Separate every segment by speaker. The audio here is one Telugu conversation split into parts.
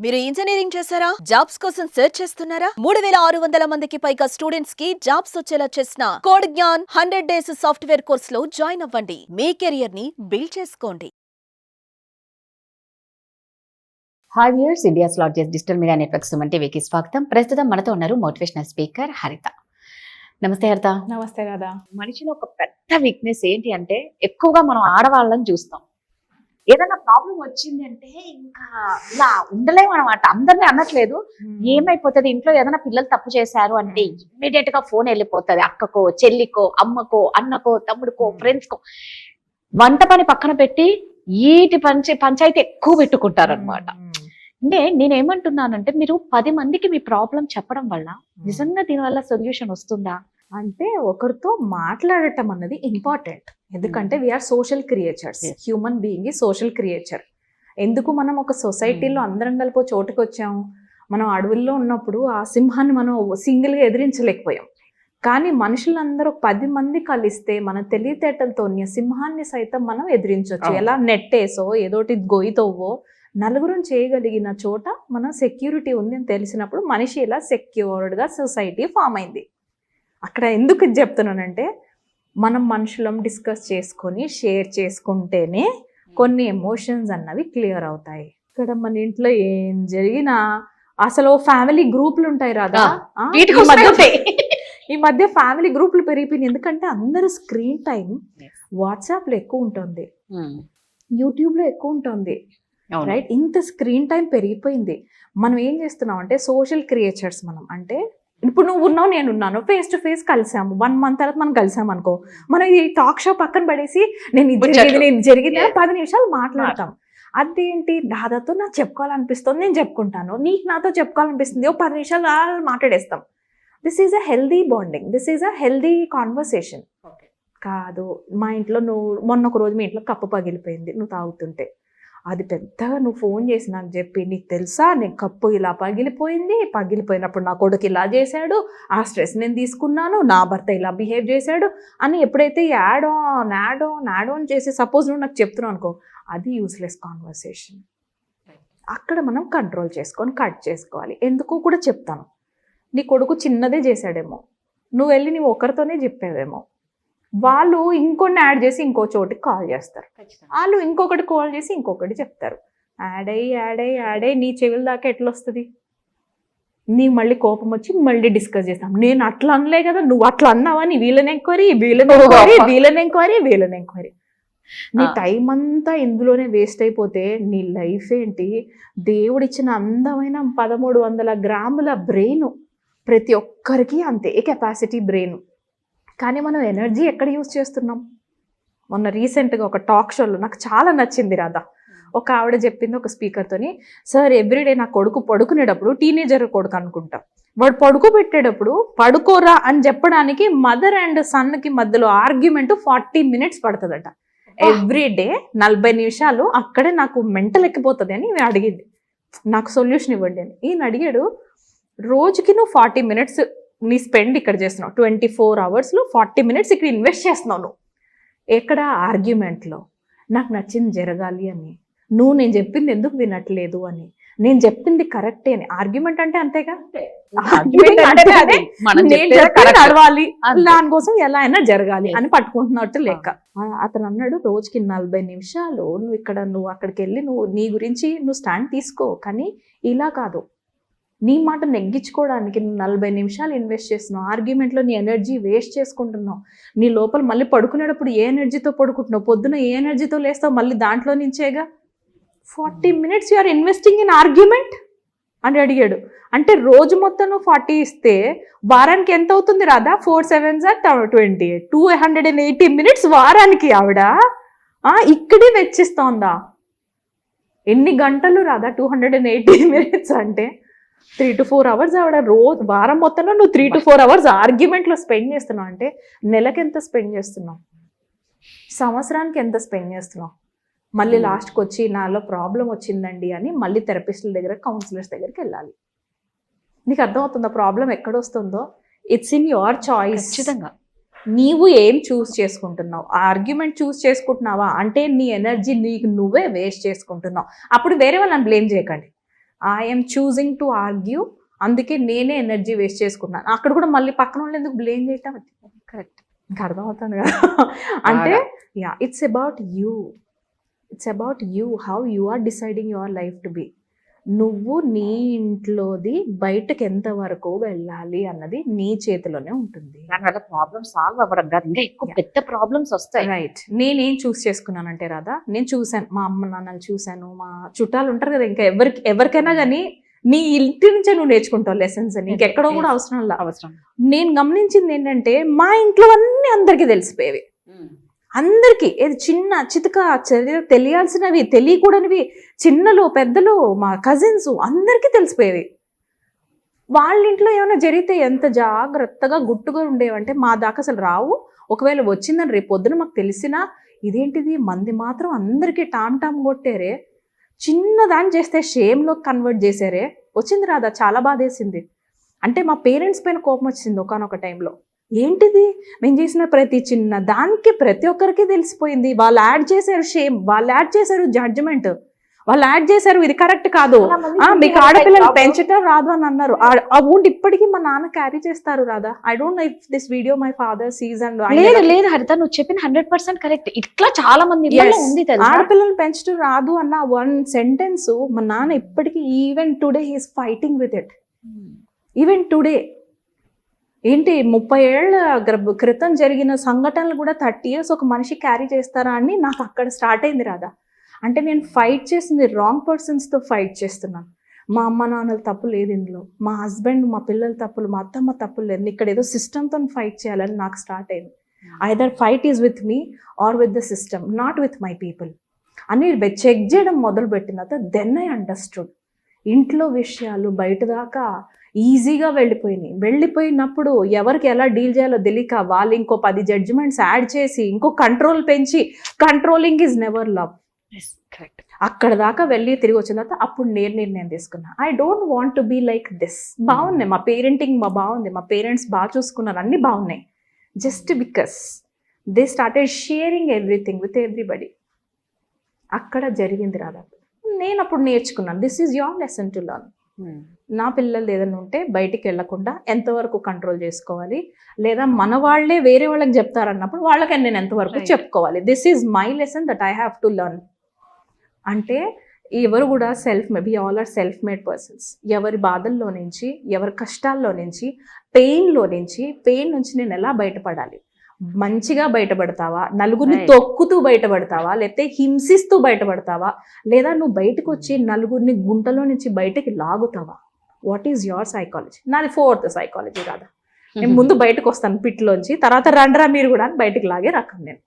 Speaker 1: మీరు ఇంజనీరింగ్ చేశారా? జాబ్స్ కోసం సెర్చ్ చేస్తున్నారా? 3600 మందికి పైగా స్టూడెంట్స్ కి జాబ్స్ వచ్చేలా చేసిన code Gyan 100 days software course లో జాయిన్ అవ్వండి. మీ కెరియర్ ని బిల్డ్ చేసుకోండి.
Speaker 2: Hi viewers, India's largest digital media network Suman టీవీకి స్వాగతం. ప్రస్తుతం మనతో ఉన్నారు మోటివేషనల్ స్పీకర్ హరిత. నమస్తే హరిత.
Speaker 3: నమస్తే రాధా.
Speaker 2: మనిషిలో ఒక పెద్ద వీక్నెస్ ఏంటి అంటే, ఎక్కువగా మనం ఆడవాళ్ళని చూస్తాం. ఏదైనా ప్రాబ్లం వచ్చింది అంటే ఇంకా ఇలా ఉండలేము అనమాట. అందరినీ అనట్లేదు, ఏమైపోతుంది ఇంట్లో ఏదైనా పిల్లలు తప్పు చేశారు అంటే ఇమ్మీడియట్ గా ఫోన్ వెళ్ళిపోతుంది అక్కకో, చెల్లికో, అమ్మకో, అన్నకో, తమ్ముడికో, ఫ్రెండ్స్ కో. వంట పని పక్కన పెట్టి ఈటి పంచాయతీ ఎక్కువ పెట్టుకుంటారు అనమాట. అంటే నేనేమంటున్నానంటే, మీరు 10 మందికి మీ ప్రాబ్లం చెప్పడం వల్ల నిజంగా దీనివల్ల సొల్యూషన్ వస్తుందా?
Speaker 3: అంటే ఒకరితో మాట్లాడటం అన్నది ఇంపార్టెంట్. ఎందుకంటే we are social creatures. Human being is social creature. ఎందుకు మనం ఒక సొసైటీలో అందరం కలిపి చోటుకి వచ్చాము? మనం అడవుల్లో ఉన్నప్పుడు ఆ సింహాన్ని మనం సింగిల్గా ఎదిరించలేకపోయాం. కానీ మనుషులందరూ 10 మంది కలిస్తే మన తెలివితేటలతో సింహాన్ని సైతం మనం ఎదిరించవచ్చు. ఎలా నెట్టేసో ఏదోటి గొయ్యితోవో నలుగురం చేయగలిగిన చోట మనం సెక్యూరిటీ ఉంది అని తెలిసినప్పుడు మనిషి ఇలా సెక్యూర్డ్గా సొసైటీ ఫామ్ అయింది. అక్కడ ఎందుకు ఇది చెప్తున్నానంటే, మనం మనుషులం డిస్కస్ చేసుకొని షేర్ చేసుకుంటేనే కొన్ని ఎమోషన్స్ అన్నవి క్లియర్ అవుతాయి. ఇక్కడ మన ఇంట్లో ఏం జరిగినా అసలు ఫ్యామిలీ గ్రూపులు ఉంటాయి రాదా. ఈ మధ్య ఫ్యామిలీ గ్రూపులు పెరిగిపోయినాయి. ఎందుకంటే అందరూ స్క్రీన్ టైం వాట్సాప్లో ఎక్కువ ఉంటుంది, యూట్యూబ్లో ఎక్కువ ఉంటుంది, రైట్? ఇంత స్క్రీన్ టైం పెరిగిపోయింది. మనం ఏం చేస్తున్నాం అంటే సోషల్ క్రియేచర్స్ మనం. అంటే ఇప్పుడు నువ్వు ఉన్నావు, నేను ఉన్నాను, ఫేస్ టు ఫేస్ కలిసాము. 1 month తర్వాత మనం కలిసాము అనుకో, మనం ఈ టాక్ షో పక్కన పడేసి నేను జరిగింది 10 నిమిషాలు మాట్లాడతాం. అదేంటి, దాదాతో నాకు చెప్పుకోవాలనిపిస్తుంది, నేను చెప్పుకుంటాను, నీకు నాతో చెప్పుకోవాలనిపిస్తుంది, 10 నిమిషాలు మాట్లాడేస్తాం. This is a healthy bonding, this is a healthy conversation. కాదు, మా ఇంట్లో నువ్వు మొన్న ఒక రోజు మీ ఇంట్లో కప్పు పగిలిపోయింది, నువ్వు తాగుతుంటే అది పెద్దగా నువ్వు ఫోన్ చేసి నాకు చెప్పి, నీకు తెలుసా నేను కప్పు ఇలా పగిలిపోయింది, పగిలిపోయినప్పుడు నా కొడుకు ఇలా చేశాడు, ఆ స్ట్రెస్ నేను తీసుకున్నాను, నా భర్త ఇలా బిహేవ్ చేశాడు అని ఎప్పుడైతే యాడ్ ఆన్ చేసి సపోజ్ నువ్వు నాకు చెప్తున్నావు అనుకో, అది యూస్లెస్ కాన్వర్సేషన్. అక్కడ మనం కంట్రోల్ చేసుకొని కట్ చేసుకోవాలి. ఎందుకో కూడా చెప్తాను. నీ కొడుకు చిన్నదే చేశాడేమో, నువ్వు వెళ్ళి నువ్వు ఒకరితోనే చెప్పావేమో, వాళ్ళు ఇంకొన్ని యాడ్ చేసి ఇంకో చోటికి కాల్ చేస్తారు, వాళ్ళు ఇంకొకటి కాల్ చేసి ఇంకొకటి చెప్తారు. యాడ్ అయ్యి నీ చెవుల దాకా ఎట్లా వస్తుంది? నీ మళ్ళీ కోపం వచ్చి మళ్ళీ డిస్కస్ చేస్తాం. నేను అట్లా అనలే కదా, నువ్వు అట్లా అన్నావని వీళ్ళని ఎంక్వైరీ. నీ టైం అంతా ఇందులోనే వేస్ట్ అయిపోతే నీ లైఫ్ ఏంటి? దేవుడిచ్చిన అందమైన 1300 గ్రాముల బ్రెయిన్, ప్రతి ఒక్కరికి అంతే కెపాసిటీ బ్రెయిన్. కానీ మనం ఎనర్జీ ఎక్కడ యూజ్ చేస్తున్నాం? మొన్న రీసెంట్గా ఒక టాక్ షోలో నాకు చాలా నచ్చింది రాధా. ఒక ఆవిడ చెప్పింది ఒక స్పీకర్తోని, సార్ ఎవ్రీడే నా కొడుకు పడుకునేటప్పుడు, టీనేజర్ కొడుకు అనుకుంటా, వాడు పడుకోబెట్టేటప్పుడు పడుకోరా అని చెప్పడానికి మదర్ అండ్ సన్కి మధ్యలో ఆర్గ్యుమెంట్ 40 minutes పడుతుందట. ఎవ్రీడే 40 నిమిషాలు అక్కడే నాకు మెంటల్ ఎక్కిపోతుంది అని అడిగింది. నాకు సొల్యూషన్ ఇవ్వండి అని. ఈయన అడిగాడు, రోజుకి నువ్వు 40 minutes నీ స్పెండ్ ఇక్కడ చేస్తున్నావు, 24 hours 40 minutes ఇక్కడ ఇన్వెస్ట్ చేస్తున్నావు. నువ్వు ఎక్కడ ఆర్గ్యుమెంట్లో నాకు నచ్చింది జరగాలి అని, నువ్వు నేను చెప్పింది ఎందుకు వినట్లేదు అని, నేను చెప్పింది కరెక్టే అని. ఆర్గ్యుమెంట్ అంటే అంతేగా, నడవాలి, దానికోసం ఎలా అయినా జరగాలి అని పట్టుకుంటున్నట్టు లెక్క. అతను అన్నాడు, రోజుకి 40 నిమిషాలు నువ్వు ఇక్కడ, నువ్వు అక్కడికి వెళ్ళి నువ్వు నీ గురించి నువ్వు స్టాండ్ తీసుకో, కానీ ఇలా కాదు, నీ మాట నెగ్గించుకోవడానికి నువ్వు 40 నిమిషాలు ఇన్వెస్ట్ చేస్తున్నావు, ఆర్గ్యుమెంట్లో నీ ఎనర్జీ వేస్ట్ చేసుకుంటున్నావు. నీ లోపల మళ్ళీ పడుకునేటప్పుడు ఏ ఎనర్జీతో పడుకుంటున్నావు, పొద్దున ఏ ఎనర్జీతో లేస్తావు, మళ్ళీ దాంట్లో నుంచేగా 40 minutes you are investing in argument అని అడిగాడు. అంటే రోజు మొత్తం నువ్వు 40 ఇస్తే వారానికి ఎంత అవుతుంది రాదా? 4 7s are 20, 280 minutes వారానికి ఆవిడ ఇక్కడే వెచ్చిస్తోందా? ఎన్ని గంటలు రాదా? 280 minutes అంటే 3 to 4 hours ఆవిడ రోజు వారం మొత్తంలో నువ్వు 3 to 4 hours ఆర్గ్యుమెంట్లో స్పెండ్ చేస్తున్నావు. అంటే నెలకి ఎంత స్పెండ్ చేస్తున్నావు, సంవత్సరానికి ఎంత స్పెండ్ చేస్తున్నావు? మళ్ళీ లాస్ట్కి వచ్చి నాలో ప్రాబ్లం వచ్చిందండి అని మళ్ళీ థెరపిస్టుల దగ్గర, కౌన్సిలర్స్ దగ్గరికి వెళ్ళాలి. నీకు అర్థమవుతుందా ప్రాబ్లం ఎక్కడొస్తుందో? It's in your choice. ఖచ్చితంగా నీవు ఏం చూస్ చేసుకుంటున్నావు? ఆర్గ్యుమెంట్ చూస్ చేసుకుంటున్నావా అంటే నీ ఎనర్జీ నీకు నువ్వే వేస్ట్ చేసుకుంటున్నావు. అప్పుడు వేరే వాళ్ళని బ్లేమ్ చేయకండి. ఐఎమ్ చూసింగ్ టు ఆర్గ్యూ, అందుకే నేనే ఎనర్జీ వేస్ట్ చేసుకున్నాను. అక్కడ కూడా మళ్ళీ పక్కన వాళ్ళు ఎందుకు బ్లేమ్ చేయటం?
Speaker 2: కరెక్ట్.
Speaker 3: ఇంకా అర్థమవుతుంది కదా. అంటే yeah, it's about you, it's about you, how you are deciding your life to be. నువ్వు నీ ఇంట్లోది బయటకు ఎంత వరకు వెళ్ళాలి అన్నది నీ చేతిలోనే ఉంటుంది.
Speaker 2: దానివల్ల ప్రాబ్లమ్ సాల్వ్ అవ్వడం కాదు, ఇంకా ఎక్కువ పెద్ద ప్రాబ్లమ్స్ వస్తాయి.
Speaker 3: రైట్. నేనేం చూస్ చేసుకున్నానంటే రాధా, నేను చూశాను, మా అమ్మ నాన్నలు చూశాను, మా చుట్టాలు ఉంటారు కదా, ఇంకా ఎవరికైనా కానీ నీ ఇంటి నుంచే నువ్వు నేర్చుకుంటావు లెసన్స్ అని, ఇంకెక్కడో కూడా అవసరం. నేను గమనించింది ఏంటంటే మా ఇంట్లో అన్నీ అందరికీ తెలిసిపోయేవి. అందరికీ ఏది చిన్న చితక తెలియాల్సినవి, తెలియకూడనివి, చిన్నలు పెద్దలు, మా కజిన్స్ అందరికీ తెలిసిపోయేవి. వాళ్ళ ఇంట్లో ఏమైనా జరిగితే ఎంత జాగ్రత్తగా గుట్టుగా ఉండేవంటే మా దాకా అసలు రావు. ఒకవేళ వచ్చిందని రేపు పొద్దున మాకు తెలిసినా, ఇదేంటిది మంది మాత్రం అందరికీ టామ్ కొట్టారే, చిన్నదాన్ని చేస్తే షేమ్లో కన్వర్ట్ చేశారే, వచ్చింది రాదా, చాలా బాధేసింది. అంటే మా పేరెంట్స్ పైన కోపం వచ్చింది ఒకానొక టైంలో. ఏంటిది, మేము చేసిన ప్రతి చిన్న దానికి ప్రతి ఒక్కరికి తెలిసిపోయింది. వాళ్ళు యాడ్ చేశారు షేమ్, వాళ్ళు యాడ్ చేశారు జడ్జిమెంట్, వాళ్ళు యాడ్ చేశారు ఇది కరెక్ట్ కాదు, మీకు ఆడపిల్లలు పెంచటం రాదు అని అన్నారు. ఆ ఊండి ఇప్పటికీ మా నాన్న క్యారీ చేస్తారు రాదా. I don't know if this video my father seize and.
Speaker 2: లేదు హరిత, నువ్వు చెప్పిన 100% కరెక్ట్. ఇట్లా చాలా మంది ఉంది.
Speaker 3: ఆడపిల్లలు పెంచడం రాదు అన్న వన్ సెంటెన్స్ మా నాన్న ఇప్పటికీ even today he's fighting with it. Even today ఏంటి 30 ఏళ్ల క్రితం జరిగిన సంఘటనలు కూడా 30 years ఒక మనిషి క్యారీ చేస్తారా అని నాకు అక్కడ స్టార్ట్ అయింది రాదా. అంటే నేను ఫైట్ చేసింది రాంగ్ పర్సన్స్తో ఫైట్ చేస్తున్నాను. మా అమ్మ నాన్నల తప్పు లేదు ఇందులో, మా హస్బెండ్ మా పిల్లల తప్పులు, మా అత్తమ్మ తప్పులు లేదు, ఇక్కడ ఏదో సిస్టమ్తో ఫైట్ చేయాలని నాకు స్టార్ట్ అయింది. Either fight is with me or with the system, not with my people అని చెక్ చేయడం మొదలుపెట్టిన తర్వాత దెన్ ఐ అండర్స్టూడ్. ఇంట్లో విషయాలు బయట దాకా ఈజీగా వెళ్ళిపోయినప్పుడు ఎవరికి ఎలా డీల్ చేయాలో తెలియక వాళ్ళు ఇంకో 10 జడ్జిమెంట్స్ యాడ్ చేసి ఇంకో కంట్రోల్ పెంచి, కంట్రోలింగ్ ఈజ్ నెవర్ లవ్. అక్కడ దాకా వెళ్ళి తిరిగి వచ్చిన తర్వాత అప్పుడు నేను నిర్ణయం తీసుకున్నా, I don't want to be like this. బాగున్నాయి మా పేరెంటింగ్, బాగుంది, మా పేరెంట్స్ బాగా చూసుకున్నారు, అన్నీ బాగున్నాయి. Just because they started sharing everything with everybody. అక్కడ జరిగింది రాదా. నేను అప్పుడు నేర్చుకున్నాను, this is your lesson to learn. నా పిల్లలు ఏదైనా ఉంటే బయటికి వెళ్లకుండా ఎంతవరకు కంట్రోల్ చేసుకోవాలి, లేదా మన వాళ్ళే వేరే వాళ్ళకి చెప్తారన్నప్పుడు వాళ్ళకి నేను ఎంతవరకు చెప్పుకోవాలి. This is my lesson that I have to learn. అంటే ఎవరు కూడా we all are self made persons. ఎవరి బాధల్లో నుంచి, ఎవరి కష్టాల్లో నుంచి, పెయిన్ నుంచి నేను ఎలా బయటపడాలి, మంచిగా బయటపడతావా, నలుగురిని తొక్కుతూ బయటపడతావా, లేకపోతే హింసిస్తూ బయటపడతావా, లేదా నువ్వు బయటకు వచ్చి నలుగురిని గుంటలో నుంచి బయటకి లాగుతావా? What is your psychology? నాది 4th సైకాలజీ కాదా. నేను ముందు బయటకు వస్తాను పిట్లోంచి, తర్వాత రండ్రా మీరు కూడా బయటకు లాగే రకం నేను.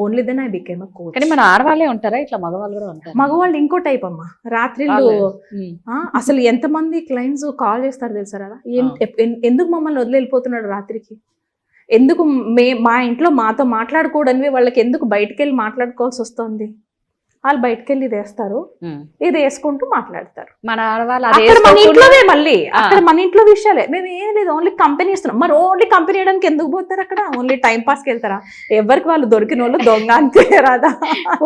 Speaker 3: Only then I became a coach.
Speaker 2: కానీ మన ఆడవాళ్ళే ఉంటారా ఇట్లా, మగవాళ్ళు కూడా ఉంటారు?
Speaker 3: మగవాళ్ళు ఇంకో టైప్ అమ్మా. రాత్రిళ్ళు అసలు ఎంతమంది క్లయింట్స్ కాల్ చేస్తారు తెలుసా కదా, ఎందుకు మమ్మల్ని వదిలి వెళ్ళిపోతున్నాడు రాత్రికి, ఎందుకు మా ఇంట్లో మాతో మాట్లాడుకోవడానికి వాళ్ళకి ఎందుకు బయటకు వెళ్ళి మాట్లాడుకోవాల్సి వస్తుంది. వాళ్ళు బయటకు వెళ్ళి ఇది వేస్తారు, ఇది వేసుకుంటూ మాట్లాడతారు.
Speaker 2: మన ఆడవాళ్ళు
Speaker 3: మన ఇంట్లోనే, మళ్ళీ అక్కడ మన ఇంట్లో విషయాలే. మేము ఏం లేదు, ఓన్లీ కంపెనీ ఇస్తున్నాం. మరి ఓన్లీ కంపెనీ వేయడానికి ఎందుకు పోతారు అక్కడ? ఓన్లీ టైం పాస్కి వెళ్తారా? ఎవరికి వాళ్ళు దొరికిన వాళ్ళు దొంగ అంతే రాదా.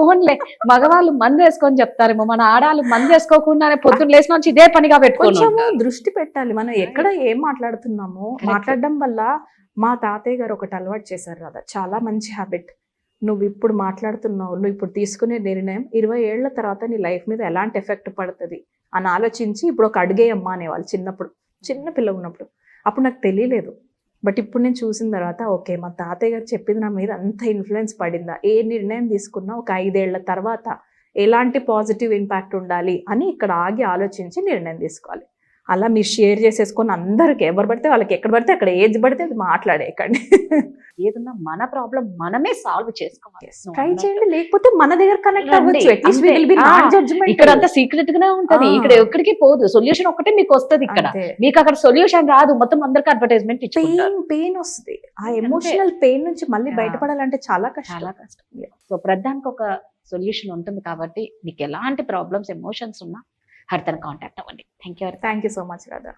Speaker 2: ఓన్లీ మగవాళ్ళు మందు వేసుకొని చెప్తారేమో, మన ఆడవాళ్ళు మందు వేసుకోకుండానే పొద్దున్న లేచిన నుంచి ఇదే పనిగా పెట్టుకోవచ్చు.
Speaker 3: దృష్టి పెట్టాలి మనం ఎక్కడ ఏం మాట్లాడుతున్నామో. మాట్లాడడం వల్ల మా తాతయ్య గారు ఒకటి అలవాటు చేశారు రాదా, చాలా మంచి హ్యాబిట్. నువ్వు ఇప్పుడు మాట్లాడుతున్నావు, నువ్వు ఇప్పుడు తీసుకునే నిర్ణయం 20 ఏళ్ల తర్వాత నీ లైఫ్ మీద ఎలాంటి ఎఫెక్ట్ పడుతుంది అని ఆలోచించి ఇప్పుడు ఒక అడిగేయమ్మా అనేవాళ్ళు చిన్నప్పుడు, చిన్న పిల్ల ఉన్నప్పుడు. అప్పుడు నాకు తెలియలేదు, బట్ ఇప్పుడు నేను చూసిన తర్వాత ఓకే, మా తాతయ్య గారు చెప్పింది నా మీద అంత ఇన్ఫ్లుయెన్స్ పడిందా, ఏ నిర్ణయం తీసుకున్నా ఒక 5 ఏళ్ల తర్వాత ఎలాంటి పాజిటివ్ ఇంపాక్ట్ ఉండాలి అని ఇక్కడ ఆగి ఆలోచించి నిర్ణయం తీసుకోవాలి. అలా మీరు షేర్ చేసేసుకొని అందరికి ఎవరు పడితే వాళ్ళకి ఎక్కడ పడితే అక్కడ ఏది పడితే అది మాట్లాడేయకండి.
Speaker 2: ఏదన్నా మన ప్రాబ్లం మనమే సాల్వ్ చేసుకోవాలి,
Speaker 3: ట్రై చేయండి. లేకపోతే మన దగ్గర కనెక్ట్ అవ్వచ్చు.
Speaker 2: ఇక్కడ అంతా సీక్రెట్ గానే ఉంటది, ఇక్కడ ఎక్కడికి పోదు. సొల్యూషన్ ఒకటే మీకు వస్తుంది, ఇక్కడ మీకు అక్కడ సొల్యూషన్ రాదు. మొత్తం అందరికి అడ్వర్టైజ్మెంట్
Speaker 3: పెయిన్ వస్తుంది. ఆ ఎమోషనల్ పెయిన్ నుంచి మళ్ళీ బయటపడాలంటే చాలా కష్టం.
Speaker 2: సో ప్రధానికి ఒక సొల్యూషన్ ఉంటుంది కాబట్టి మీకు ఎలాంటి ప్రాబ్లమ్స్, ఎమోషన్స్ ఉన్నా హరితను కాంటాక్ట్ అవ్వండి. Thank you
Speaker 3: so much Radha.